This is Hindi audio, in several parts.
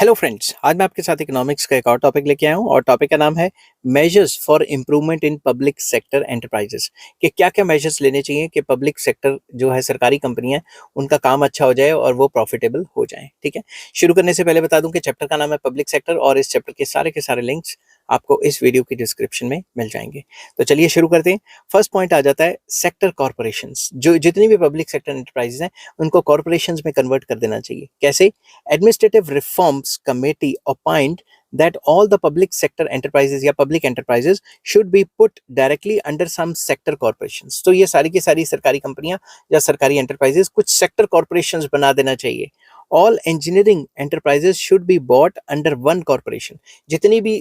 हेलो फ्रेंड्स, आज मैं आपके साथ इकोनॉमिक्स का एक और टॉपिक लेके आया हूँ और टॉपिक का नाम है measures for improvement in public sector enterprises. कि क्या क्या मेजर्स लेने चाहिए कि पब्लिक सेक्टर जो है सरकारी कंपनियां उनका काम अच्छा हो जाए और वो प्रॉफिटेबल हो जाएं। ठीक है, शुरू करने से पहले बता दूं कि चैप्टर का नाम है पब्लिक सेक्टर और इस चैप्टर के सारे लिंक्स आपको इस वीडियो की डिस्क्रिप्शन में मिल जाएंगे। तो चलिए शुरू करते हैं। फर्स्ट पॉइंट आ जाता है सेक्टर कॉरपोरेशंस। जो जितनी भी पब्लिक सेक्टर एंटरप्राइजेस हैं उनको कॉरपोरेशंस में कन्वर्ट कर देना चाहिए। कैसे? Administrative Reforms Committee opined that all the public sector enterprises या public enterprises should be put directly under some sector corporations। तो ये सारी की सारी सरकारी कंपनियां या सरकारी enterprises कुछ sector corporations बना देना चाहिए। All engineering enterprises should be bought under one corporation। जितनी भी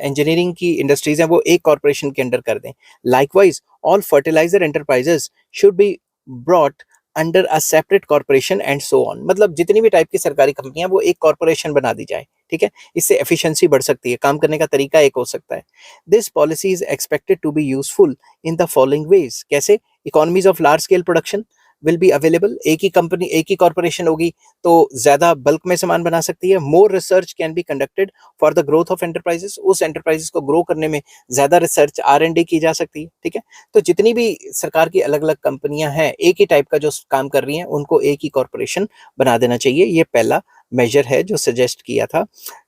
engineering की industries हैं वो एक corporation के अंडर कर दें। Likewise, all fertilizer enterprises should be brought under a separate corporation and so on. मतलब जितनी भी टाइप की सरकारी कंपनियां वो एक कॉर्पोरेशन बना दी जाए। ठीक है, इससे एफिशिएंसी बढ़ सकती है, काम करने का तरीका एक हो सकता है। This policy is expected to be useful in the following ways. कैसे? Economies of large scale production will be available. एक ही कंपनी एक ही कॉर्पोरेशन होगी तो ज्यादा बल्क में सामान बना सकती है। More research can be conducted for the growth of enterprises. उस एंटरप्राइजेस को ग्रो करने में ज्यादा रिसर्च R&D की जा सकती है। ठीक है, तो जितनी भी सरकार की अलग अलग कंपनियां हैं एक ही टाइप का जो काम कर रही हैं उनको एक ही कॉर्पोरेशन बना देना चाहिए। ये पहला मेजर है जो सजेस्ट किया था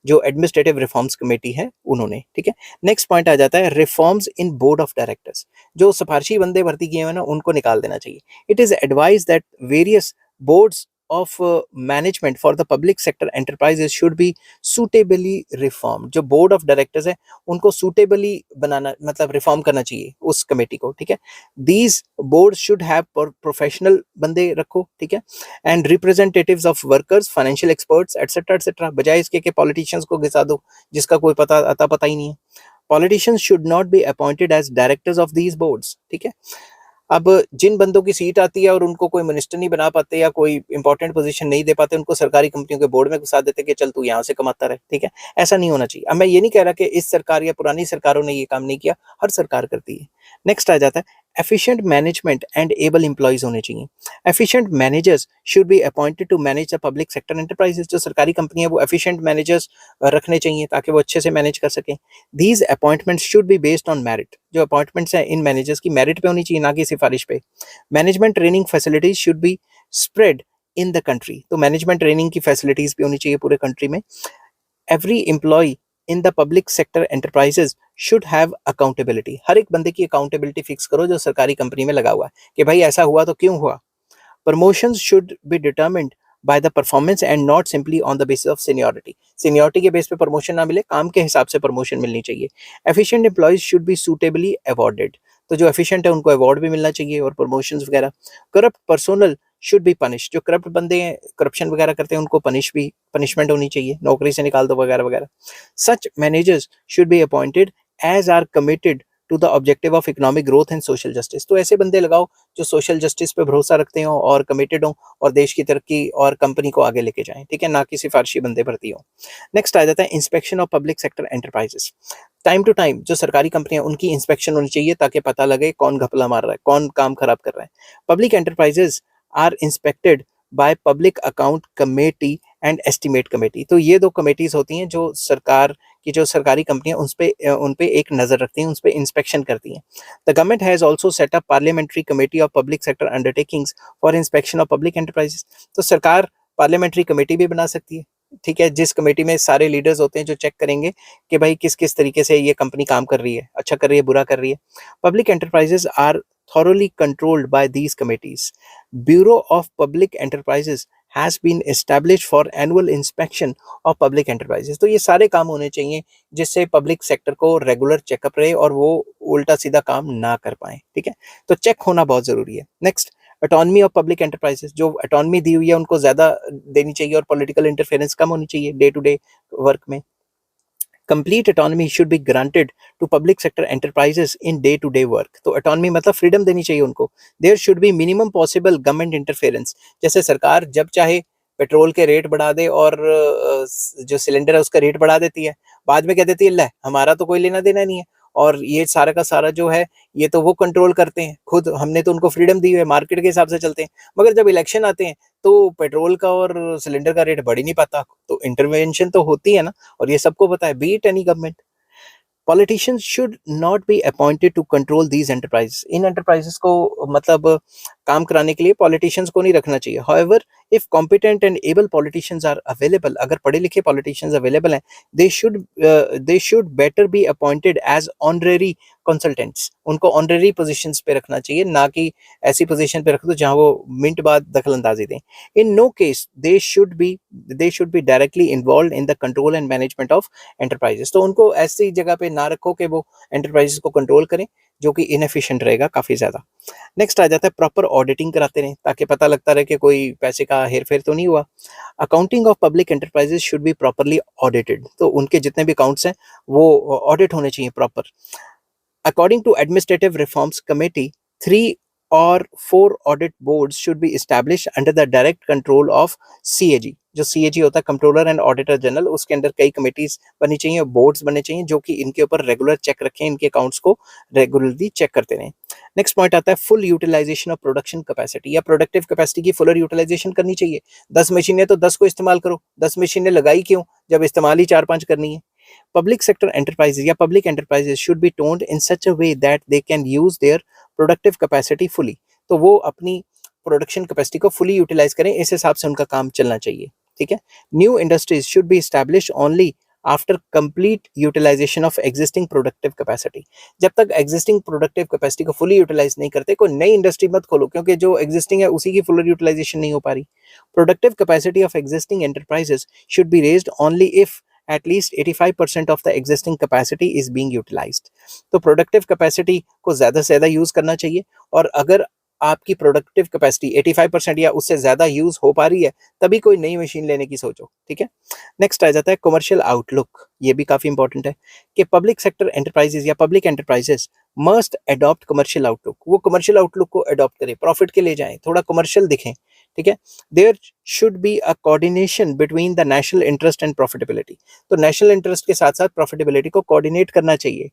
जो एडमिनिस्ट्रेटिव रिफॉर्म्स कमेटी है उन्होंने। ठीक है, नेक्स्ट पॉइंट आ जाता है reforms in board of directors. जो सिफारशी बंदे भर्ती किए हुए ना उनको निकाल देना चाहिए। It is advise that various boards of management for the public sector enterprises should be suitably reformed। जो बोर्ड ऑफ डायरेक्टर्स है उनको suitably बनाना मतलब रिफॉर्म करना चाहिए उस कमेटी को। ठीक है, these board should have professional बंदे रखो। ठीक है, and representatives of workers, financial experts etcetera etcetera, बजाय इसके कि पॉलिटिशियंस को घिसा दो जिसका कोई पता ही नहीं है। Politicians should not be appointed as directors of these boards. ठीक है, अब जिन बंदों की सीट आती है और उनको कोई मिनिस्टर नहीं बना पाते या कोई इंपॉर्टेंट पोजीशन नहीं दे पाते उनको सरकारी कंपनियों के बोर्ड में घुसा देते कि चल तू यहाँ से कमाता रहे। ठीक है, ऐसा नहीं होना चाहिए। अब मैं ये नहीं कह रहा कि इस सरकार या पुरानी सरकारों ने ये काम नहीं किया, हर सरकार करती है। नेक्स्ट आ जाता है efficient management and able employees होने चाहिए। Efficient managers should be appointed to manage the public sector enterprises. जो सरकारी कंपनी है वो एफिशिएंट मैनेजर्स रखने चाहिए ताकि वो अच्छे से मैनेज कर सकें। These appointments should be based on merit. जो अपॉइंटमेंट्स हैं इन मैनेजर्स की मेरिट पे होनी चाहिए ना कि सिफारिश पे। Management training facilities should be spread in the country. तो मैनेजमेंट ट्रेनिंग की फैसिलिटीज भी होनी चाहिए पूरे कंट्री में। Every employ in the public sector enterprises should have accountability. हर एक बंदे की अकाउंटेबिलिटी फिक्स करो जो सरकारी कंपनी में लगा हुआ है कि भाई ऐसा हुआ तो क्यों हुआ। Promotions should be determined by the performance and not simply on the basis of seniority। Seniority के बेस पे प्रमोशन ना मिले, काम के हिसाब से प्रमोशन मिलनी चाहिए। Efficient employees should be suitably awarded। तो जो efficient है उनको अवार्ड भी मिलना चाहिए और प्रमोशंस वगैरह। Corrupt personnel should be punished। जो करप्ट बंदे हैं करप्शन वगैरह करते हैं उनको पनिशमेंट होनी चाहिए, नौकरी से निकाल दो वगैरह वगैरह। Such managers should be appointed as are committed to the objective of economic growth and social justice. तो ऐसे बंदे लगाओ जो सोशल जस्टिस पे भरोसा रखते हो और कमिटेड हो और देश की तरक्की और कंपनी को आगे लेके जाएं। ठीक है, ना कि सिफारशी बंदे भर्ती हो। नेक्स्ट आ जाता है inspection of public sector enterprises. Time to time जो सरकारी कंपनियां उनकी इंस्पेक्शन होनी चाहिए ताकि पता लगे कौन घपला मार रहा है, कौन काम खराब कर रहा है। Public enterprises are inspected by public account committee and estimate committee. तो ये दो कमेटीज होती हैं जो सरकार की जो सरकारी कंपनियां उन पे एक नजर रखती हैं, उन पे इंस्पेक्शन करती हैं। The government has also set up parliamentary committee of public sector undertakings for inspection of public enterprises. तो सरकार पार्लियामेंट्री कमेटी भी बना सकती है। ठीक है, जिस कमेटी में सारे लीडर्स होते हैं जो चेक करेंगे कि भाई किस किस तरीके से ये कंपनी काम कर रही है, अच्छा कर रही है, बुरा कर रही है। Public enterprises are thoroughly controlled by these committees। Bureau of Public Enterprises has been established for annual inspection of public enterprises। तो ये सारे काम होने चाहिए जिससे पब्लिक सेक्टर को रेगुलर चेकअप रहे और वो उल्टा सीधा काम ना कर पाए। ठीक है, तो चेक होना बहुत जरूरी है। Next, autonomy of public enterprises. जो ऑटोनॉमी दी हुई है उनको ज्यादा देनी चाहिए और पॉलिटिकल इंटरफेरेंस कम होनी चाहिए डे टू डे वर्क में। Complete autonomy should be granted to public sector enterprises in day to day work। तो autonomy मतलब फ्रीडम देनी चाहिए उनको। There should be minimum possible government interference। जैसे सरकार जब चाहे पेट्रोल के रेट बढ़ा दे और जो सिलेंडर है उसका रेट बढ़ा देती है, बाद में कह देती है ले हमारा तो कोई लेना देना नहीं है, और ये सारा का सारा जो है ये तो वो कंट्रोल करते हैं खुद, हमने तो उनको फ्रीडम दी है, मार्केट के हिसाब से चलते हैं। मगर जब इलेक्शन आते हैं तो पेट्रोल का और सिलेंडर का रेट बढ़ ही नहीं पाता, तो इंटरवेंशन तो होती है ना, और ये सबको पता है, be it any government. Politicians should not be appointed to control these enterprises, इन एंटरप्राइजेस को मतलब काम कराने के लिए पॉलिटिशियंस को नहीं रखना चाहिए। However if competent and able politicians are available, अगर पढ़े लिखे पॉलिटिशियंस अवेलेबल हैं, they should better be appointed as honorary consultants, उनको ऑनरेरी पोजीशंस पे रखना चाहिए, ना कि ऐसी पोजीशन पे रख दो जहां वो मिनट बाद दखल अंदाजी दें। In no case they should be directly involve in the control and management of enterprises, तो उनको ऐसी जगह पे ना रखो कि वो एंटरप्राइजेस को कंट्रोल करें, जो कि इनएफिशिएंट रहेगा काफी ज्यादा। नेक्स्ट आ जाता है प्रॉपर ऑडिटिंग कराते रहें, ताकि पता लगता रहे कि कोई पैसे का हेर फेर तो नहीं हुआ। Accounting of public enterprises should be properly audited, तो उनके जितने भी अकाउंट्स हैं वो ऑडिट होने चाहिए proper. According to Administrative Reforms Committee, 3 or 4 audit boards should be established under the direct control of CAG। जो CAG होता है कंट्रोलर एंड ऑडिटर जनरल, उसके अंदर कई कमेटीज बनी चाहिए, बोर्ड्स बनने चाहिए जो कि इनके ऊपर रेगुलर चेक रखें, इनके अकाउंट्स को रेगुलरली चेक करते रहें। नेक्स्ट पॉइंट आता है full utilization of production capacity, या प्रोडक्टिव कैपेसिटी की फुलर यूटिलाइजेशन करनी चाहिए। 10 मशीनें तो 10 को इस्तेमाल करो, 10 मशीनें लगाई क्यों जब इस्तेमाल ही 4-5 करनी है। Public sector enterprises या public enterprises should be toned in such a way that they can use their productive capacity fully, तो वो अपनी प्रोडक्शन कैपेसिटी को फुली यूटिलाइज करें, इस हिसाब से उनका काम चलना चाहिए। ठीक है। New industries should be establish only after complete utilization of existing productive capacity, जब तक एग्जिस्टिंग प्रोडक्टिव कैपेसिटी को फुली यूटिलाइज नहीं करते कोई नई इंडस्ट्री मत खोलो, क्योंकि जो एग्जिस्टिंग है उसी की फुल यूटिलाइजेशन नहीं हो पा रही। Productive capacity of existing enterprises should be raised only if at least 85% of the existing capacity is being utilized, तो प्रोडक्टिव कैपेसिटी को ज़्यादा से ज़्यादा यूज़ करना चाहिए, और अगर आपकी प्रोडक्टिव कैपेसिटी 85% या उससे ज़्यादा यूज़ हो पा रही है, तभी कोई नई मशीन लेने की सोचो। ठीक है। नेक्स्ट आ जाता है कमर्शियल आउटलुक, ये भी काफ़ी इंपॉर्टेंट है कि पब्लिक सेक्टर एंटरप्राइजेज या public enterprises must adopt commercial outlook, वो कमर्शियल आउटलुक को अडॉप्ट करें, प्रॉफिट के लिए जाएं, थोड़ा कमर्शियल दिखें। ठीक है। There should be a coordination between the national interest and profitability, तो नेशनल इंटरेस्ट के साथ साथ प्रॉफिटेबिलिटी को कोऑर्डिनेट करना चाहिए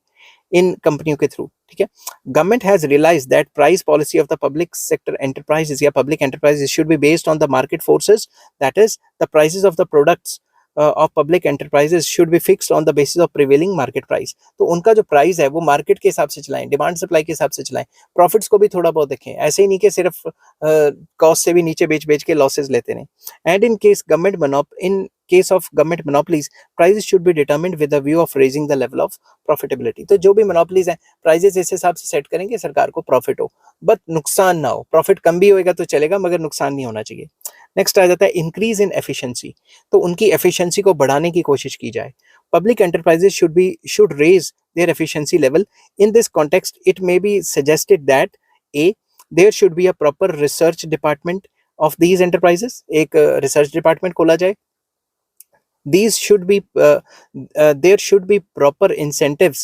इन कंपनियों के थ्रू। ठीक है। Government has realise that price policy of the public sector enterprises या public enterprises should be based on the market forces, that is the prices of the products of public enterprises should be fixed on the basis of prevailing market price, तो उनका जो प्राइस है वो मार्केट के हिसाब से चलाएं, डिमांड सप्लाई के हिसाब से चलाएं, प्रॉफिट्स को भी थोड़ा बहुत देखें, ऐसे ही नहीं कि सिर्फ कॉस्ट से भी नीचे बेच बेच के लॉसेस लेते रहें। And in case of government monopolies prices should be determined with the view of raising the level of profitability, तो जो भी मोनोपलीज हैं प्राइसेस इस हिसाब से सेट करेंगे सरकार को प्रॉफिट हो, बट नुकसान ना हो, प्रॉफिट कम भी होएगा तो चलेगा मगर नुकसान नहीं होना चाहिए। नेक्स्ट आ जाता है इंक्रीज इन एफिशिएंसी, तो उनकी एफिशिएंसी को बढ़ाने की कोशिश की जाए। Public enterprises should raise their efficiency level. In this context it may be suggested that a there should be a proper research department of these enterprises, एक रिसर्च डिपार्टमेंट खोला जाए। These should be there should be proper incentives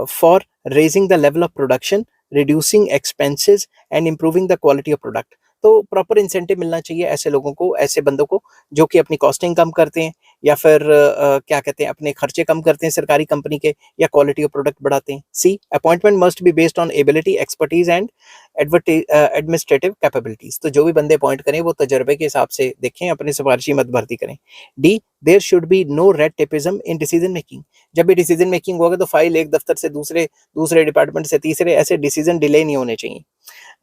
for raising the level of production, reducing expenses and improving the quality of product, तो प्रॉपर इंसेंटिव मिलना चाहिए ऐसे लोगों को, ऐसे बंदों को जो कि अपनी कॉस्टिंग कम करते हैं, या फिर क्या कहते हैं अपने खर्चे कम करते हैं सरकारी कंपनी के, या क्वालिटी ऑफ प्रोडक्ट बढ़ाते हैं। C appointment must be based on ability, expertise and administrative capabilities, तो जो भी बंदे अपॉइंट करें वो तजर्बे के हिसाब से देखें, अपनी सिफारिशी मत भर्ती करें। D there should be no red tapism in decision making, जब भी डिसीजन मेकिंग होगा तो फाइल एक दफ्तर से दूसरे, दूसरे डिपार्टमेंट से तीसरे, ऐसे डिसीजन डिले नहीं होने चाहिए।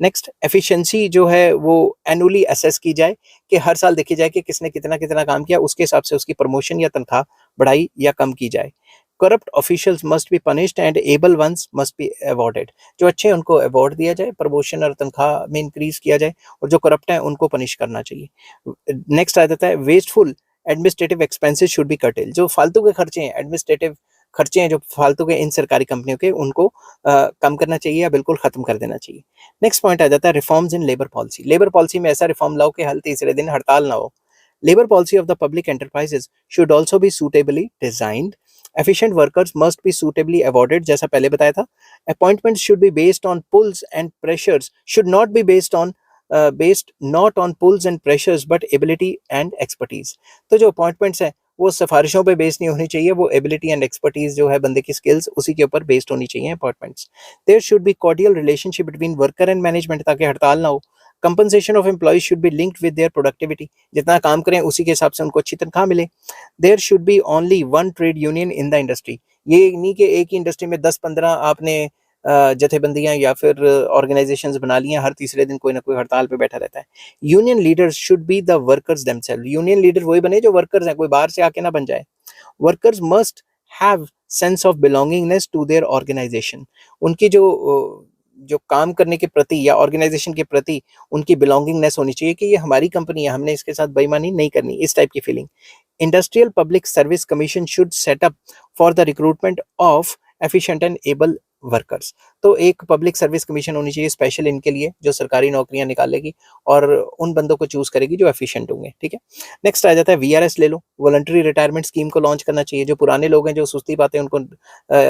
नेक्स्ट एफिशिएंसी जो है वो एनुअली असेस की जाए, कि हर साल देखी जाए कि किसने कितना कितना काम किया, उसके हिसाब से उसकी प्रमोशन या तनख्वाह बढ़ाई या कम की जाए। Corrupt officials must be punished and able ones must be awarded, जो अच्छे हैं उनको अवार्ड दिया जाए, प्रमोशन और तनख्वाह में इंक्रीज किया जाए, और जो करप्ट हैं उनको पनिश करना चाहिए। नेक्स्ट आ जाता है wasteful administrative expenses should be cartel, जो फालतू के खर्चे हैं, एडमिनिस्ट्रेटिव खर्चे हैं जो फालतू के इन सरकारी कंपनियों के, उनको कम करना चाहिए या बिल्कुल खत्म कर देना चाहिए। नेक्स्ट पॉइंट आ जाता है reforms in labour policy, labour policy में ऐसा रिफॉर्म लाओ कि हर तीसरे दिन हड़ताल ना हो। Labour policy of the public enterprises should also be suitably designed, efficient workers must be suitably awarded, जैसा पहले बताया था। appointments should be based on pulls and pressures, should not be based not on pulls and pressures but ability and expertise, तो जो अपॉइंटमेंट्स हैं वो सिफारिशों पे बेस्ड नहीं होनी चाहिए, वो एबिलिटी एंड एक्सपर्टीज जो है बंदे की स्किल्स उसी के ऊपर बेस्ड होनी चाहिए appointments. There should be cordial relationship between worker and management, ताकि हड़ताल ना हो। Compensation of employees should be linked with their productivity, जितना काम करें उसी के हिसाब से उनको अच्छी तनख्वाह मिले। There should be only one trade union in the industry, ये नहीं कि एक ही इंडस्ट्री में 10-15 आपने जथेबंदियां या फिर ऑर्गेनाइजेशंस बना लिया, हर तीसरे दिन कोई ना कोई हड़ताल पे बैठा रहता है। Union leaders should be the workers themselves, union leader वही बने जो वर्कर्स हैं, कोई बाहर से आके ना बन जाए। Workers must have sense of belongingness to their organisation, उनकी जो काम करने के प्रति या ऑर्गेनाइजेशन के प्रति उनकी बिलोंगिंगनेस होनी चाहिए कि ये हमारी कंपनी है, हमने इसके साथ बेईमानी नहीं करनी, इस टाइप की feeling. Industrial public service commission should set up for the recruitment of efficient and able workers, तो एक पब्लिक सर्विस कमीशन होनी चाहिए स्पेशल इनके लिए, जो सरकारी नौकरियां निकालेगी और उन बंदों को चूज करेगी जो एफिशिएंट होंगे। ठीक है, नेक्स्ट आ जाता है वीआरएस ले लो, वॉलंटरी रिटायरमेंट स्कीम को लॉन्च करना चाहिए। जो पुराने लोग हैं जो सुस्ती पाते हैं उनको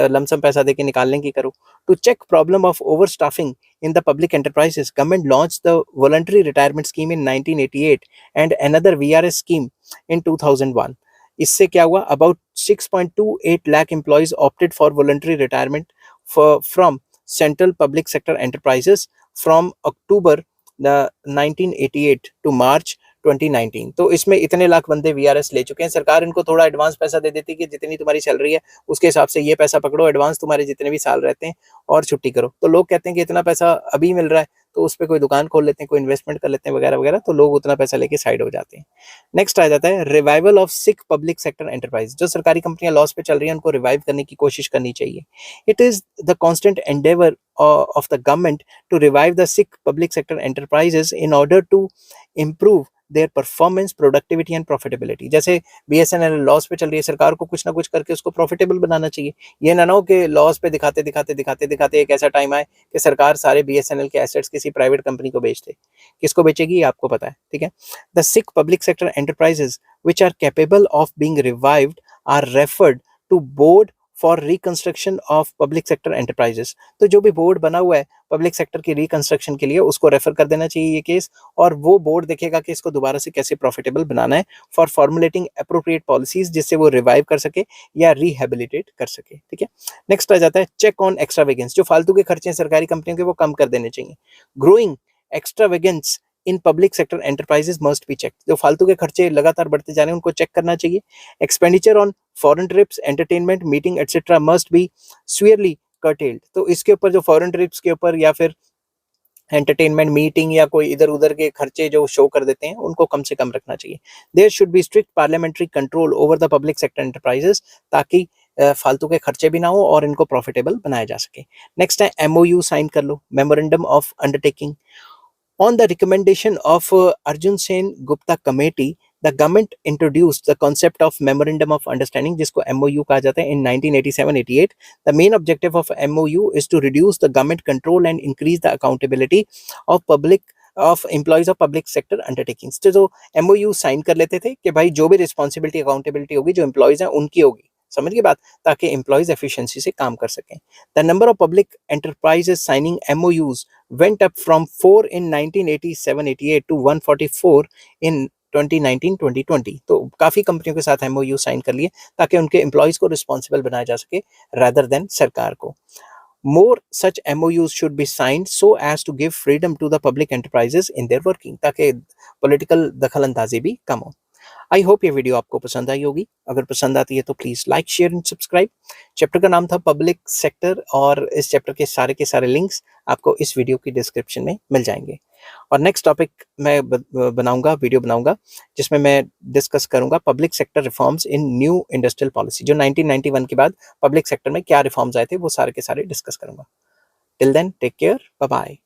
लमसम पैसा देके निकालने की करो। To check problem of over staffing in the public enterprises, government launched the voluntary retirement scheme in 1988 and another VRS scheme in 2001. इससे क्या हुआ, about 6.28 lakh employees opted for voluntary retirement from central public sector enterprises from October 1988 to March 2019। तो इसमें इतने लाख बंदे वीआरएस ले चुके हैं। सरकार इनको थोड़ा एडवांस पैसा दे देती है कि जितनी तुम्हारी सैलरी है उसके हिसाब से ये पैसा पकड़ो, एडवांस तुम्हारे जितने भी साल रहते हैं और छुट्टी करो। तो लोग कहते हैं कि इतना पैसा अभी मिल रहा है तो उस पर कोई दुकान खोल लेते हैं, कोई इन्वेस्टमेंट कर लेते हैं वगैरह वगैरह, तो लोग उतना पैसा लेके साइड हो जाते हैं। नेक्स्ट आ जाता है revival of sick public sector enterprise, जो सरकारी कंपनियां लॉस पे चल रही हैं उनको रिवाइव करने की कोशिश करनी चाहिए। It is the constant Endeavour of the government to revive the sick public sector enterprises in order to improve their performance, productivity and profitability। जैसे बीएसएनएल लॉस पे चल रही है, सरकार को कुछ ना कुछ करके उसको प्रॉफिटेबल बनाना चाहिए। ये ना हो कि लॉस पे दिखाते दिखाते दिखाते दिखाते एक ऐसा टाइम आए कि सरकार सारे बीएसएनएल के एसेट्स किसी प्राइवेट कंपनी को बेच दे। किसको बेचेगी ये आपको पता है, ठीक है। The sick public sector enterprises which are capable of being revived are referred to board for reconstruction of public sector enterprises. तो जो भी बोर्ड बना हुआ है पब्लिक सेक्टर की रिकंस्ट्रक्शन के लिए उसको रेफर कर देना चाहिए ये केस, और वो बोर्ड देखेगा कि इसको दोबारा से कैसे प्रॉफिटेबल बनाना है फॉर फॉर्मुलेटिंग अप्रोप्रिएट पॉलिसीज, जिससे वो रिवाइव कर सके या रिहेबिलिटेट कर सके। ठीक है, नेक्स्ट आ जाता है चेक ऑन एक्स्ट्रावेगेंस, जो फालतू के खर्चे हैं सरकारी कंपनियों के वो कम कर देने चाहिए। Growing extravagance in public sector enterprises must be check, जो फालतू के खर्चे लगातार बढ़ते जा रहे हैं उनको चेक करना चाहिए। Expenditure on foreign trips, entertainment, meeting etcetera must be severely curtailed, तो इसके ऊपर जो फॉरेन ट्रिप्स के ऊपर या फिर एंटरटेनमेंट, मीटिंग या कोई इधर उधर के खर्चे जो शो कर देते हैं उनको कम से कम रखना चाहिए। There should be strict parliamentary control over the public sector enterprises, ताकि फालतू के खर्चे भी ना हो और इनको प्रॉफिटेबल बनाया जा सके। नेक्स्ट है एमओयू साइन कर लो, memorandum of undertaking. On the recommendation of Arjun Sen Gupta Committee, the government introduced the concept of Memorandum of Understanding, जिसको MOU कहा जाता है, in 1987-88. The main objective of MOU is to reduce the government control and increase the accountability of employees of public sector undertakings। तो जो MOU साइन कर लेते थे कि भाई जो भी रिस्पॉन्सिबिलिटी अकाउंटेबिलिटी होगी जो एम्प्लॉयज हैं उनकी होगी, समझ के बात, ताकि एम्प्लॉयज एफिशिएंसी से काम कर सकें। The number of public enterprises signing MOUs went up from 4 in 1987-88 to 144 in 2019-2020। तो काफी कंपनियों के साथ MOU साइन कर लिए ताकि उनके एम्प्लॉयज को रिस्पॉन्सिबल बनाया जा सके rather than सरकार को। More such MOUs should be signed so as to give freedom to the public enterprises in their working, ताकि पॉलिटिकल दखल अंदाजी भी कम हो। आई होप ये वीडियो आपको पसंद आई होगी। अगर पसंद आती है तो please like, share and subscribe. Chapter का नाम था पब्लिक सेक्टर और इस चैप्टर के सारे लिंक्स आपको इस वीडियो की डिस्क्रिप्शन में मिल जाएंगे। और नेक्स्ट टॉपिक मैं वीडियो बनाऊंगा जिसमें मैं डिस्कस करूंगा public sector reforms in new industrial policy, जो 1991 के बाद पब्लिक सेक्टर में क्या रिफॉर्म्स आए थे वो सारे के सारे डिस्कस करूंगा। Till then take care, bye bye.